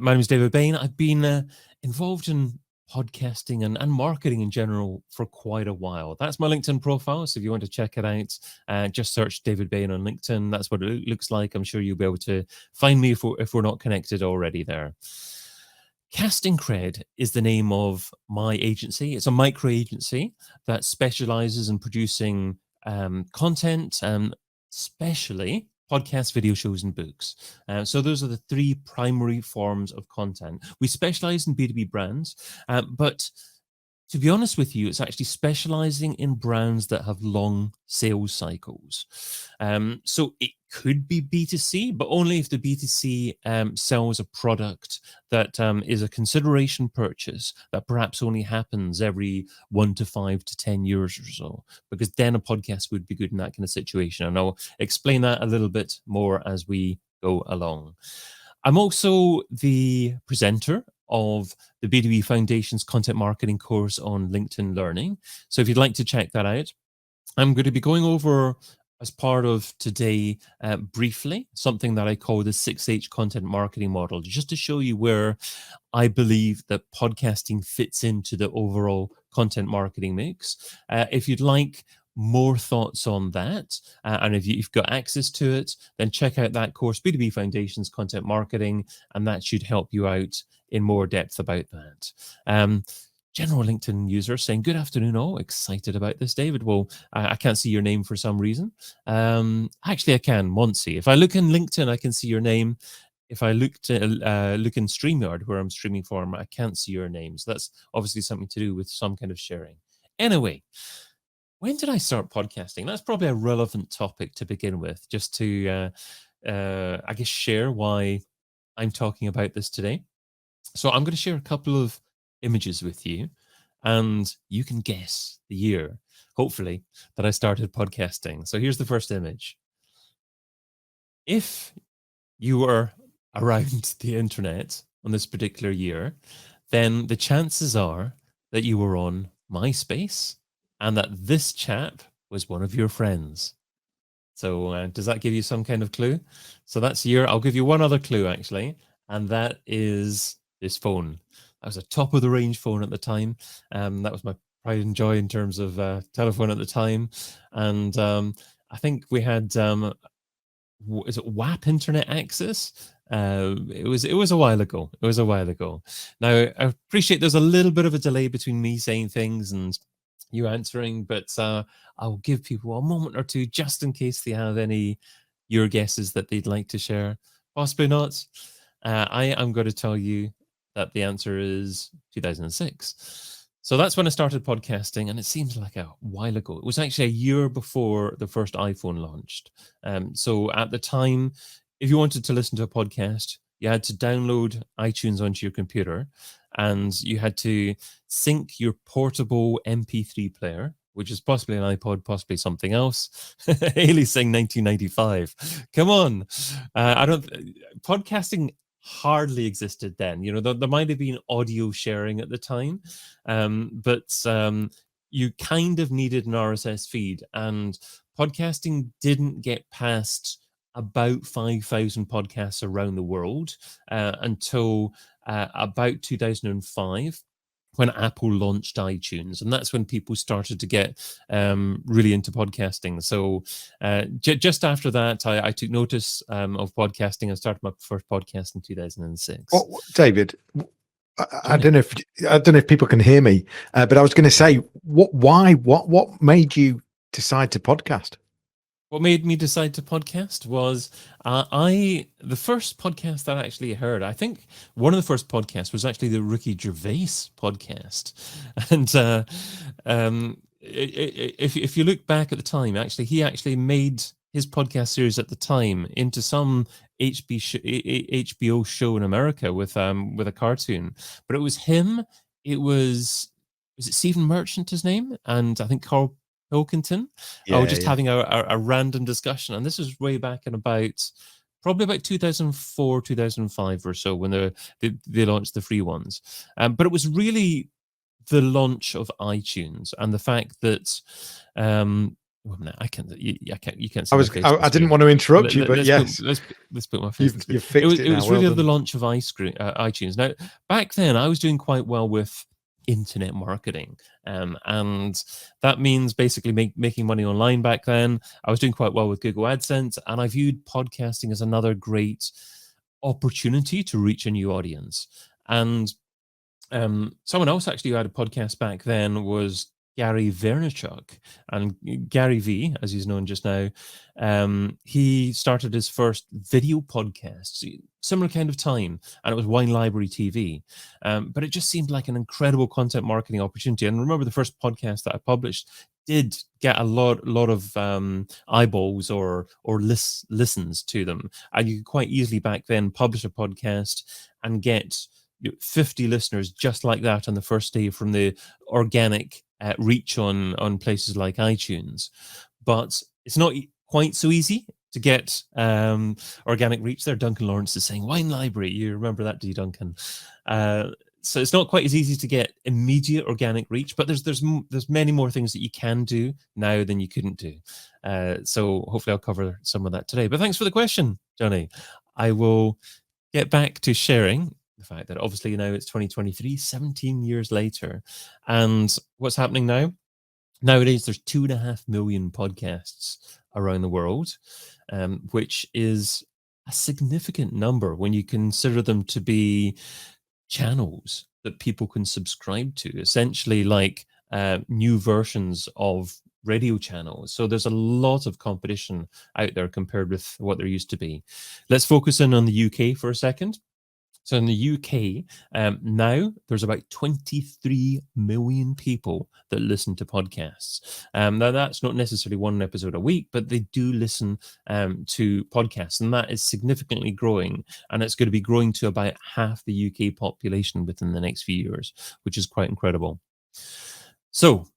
My name is David Bain. I've been involved in podcasting and marketing in general for quite a while. That's my LinkedIn profile. So if you want to check it out, just search David Bain on LinkedIn. That's what it looks like. I'm sure you'll be able to find me if we're not connected already there. Casting Cred is the name of my agency. It's a micro agency that specializes in producing content, especially podcasts, video shows, and books. So those are the three primary forms of content. We specialize in B2B brands, but to be honest with you, it's actually specializing in brands that have long sales cycles. So it could be B2C, but only if the B2C sells a product that is a consideration purchase that perhaps only happens every 1 to 5 to 10 years or so, because then a podcast would be good in that kind of situation. And I'll explain that a little bit more as we go along. I'm also the presenter of the B2B Foundation's content marketing course on LinkedIn Learning. So if you'd like to check that out, I'm going to be going over, as part of today, briefly, something that I call the 6H content marketing model, just to show you where I believe that podcasting fits into the overall content marketing mix. If you'd like more thoughts on that, and if you've got access to it, then check out that course, B2B Foundations Content Marketing, and that should help you out in more depth about that. General LinkedIn user saying, good afternoon all, excited about this, David. Well, I can't see your name for some reason. Actually, I can, Monsi. If I look in LinkedIn, I can see your name. If I look in StreamYard, where I'm streaming from, I can't see your name. So that's obviously something to do with some kind of sharing. Anyway, when did I start podcasting? That's probably a relevant topic to begin with, just to, I guess, share why I'm talking about this today. So I'm going to share a couple of images with you, and you can guess the year, hopefully, that I started podcasting. So here's the first image. If you were around the internet on this particular year, then the chances are that you were on MySpace and that this chap was one of your friends. So does that give you some kind of clue? So that's year. I'll give you one other clue, actually, and that is this phone. That was a top of the range phone at the time. That was my pride and joy in terms of telephone at the time. And I think we had, is it WAP internet access? It was a while ago. It was a while ago. Now, I appreciate there's a little bit of a delay between me saying things and you answering, but I'll give people a moment or two just in case they have any your guesses that they'd like to share. Possibly not. I am going to tell you that the answer is 2006. So that's when I started podcasting, and it seems like a while ago. It was actually a year before the first iPhone launched. So at the time, if you wanted to listen to a podcast, you had to download iTunes onto your computer, and you had to sync your portable MP3 player, which is possibly an iPod, possibly something else. Haley saying 1995. Come on. Podcasting hardly existed then. You know, there might have been audio sharing at the time, but you kind of needed an RSS feed, and podcasting didn't get past about 5,000 podcasts around the world until about 2005, when Apple launched iTunes, and that's when people started to get really into podcasting. So just after that, I took notice of podcasting and started my first podcast in 2006. Well, David, I don't know if people can hear me, but I was going to say, what made you decide to podcast? What made me decide to podcast was the first podcast that I actually heard. I think one of the first podcasts was actually the Ricky Gervais podcast, and if you look back at the time, actually he actually made his podcast series at the time into some HBO show in America with a cartoon, but it was him. Was it Stephen Merchant, his name, and I think Carl Pilkington, having a random discussion. And this was way back in probably about 2004, 2005 or so, when they launched the free ones. But it was really the launch of iTunes and the fact that Well, no, I can't. You can't I see my was, face on the I didn't screen. want to interrupt you, Let, but us yes, put, let's put my face on the screen. you've fixed it It now. was Well really the done. launch of iTunes. Now, back then, I was doing quite well with internet marketing, and that means basically making money online. Back then, I was doing quite well with Google AdSense, and I viewed podcasting as another great opportunity to reach a new audience. And someone else actually who had a podcast back then was Gary Vaynerchuk, and Gary V, as he's known just now. He started his first video podcast, similar kind of time, and it was Wine Library TV. But it just seemed like an incredible content marketing opportunity. And remember, the first podcast that I published did get a lot of eyeballs or listens to them, and you could quite easily back then publish a podcast and get 50 listeners just like that on the first day from the organic reach on places like iTunes. But it's not quite so easy to get organic reach there. Duncan Lawrence is saying Wine Library. You remember that, do you, Duncan? So it's not quite as easy to get immediate organic reach, but there's many more things that you can do now than you couldn't do. So hopefully I'll cover some of that today. But thanks for the question, Johnny. I will get back to sharing the fact that obviously now it's 2023, 17 years later. And what's happening now? Nowadays, there's 2.5 million podcasts around the world, which is a significant number when you consider them to be channels that people can subscribe to, essentially like new versions of radio channels. So there's a lot of competition out there compared with what there used to be. Let's focus in on the UK for a second. So in the UK, now there's about 23 million people that listen to podcasts. Now that's not necessarily one episode a week, but they do listen to podcasts, and that is significantly growing. And it's going to be growing to about half the UK population within the next few years, which is quite incredible. So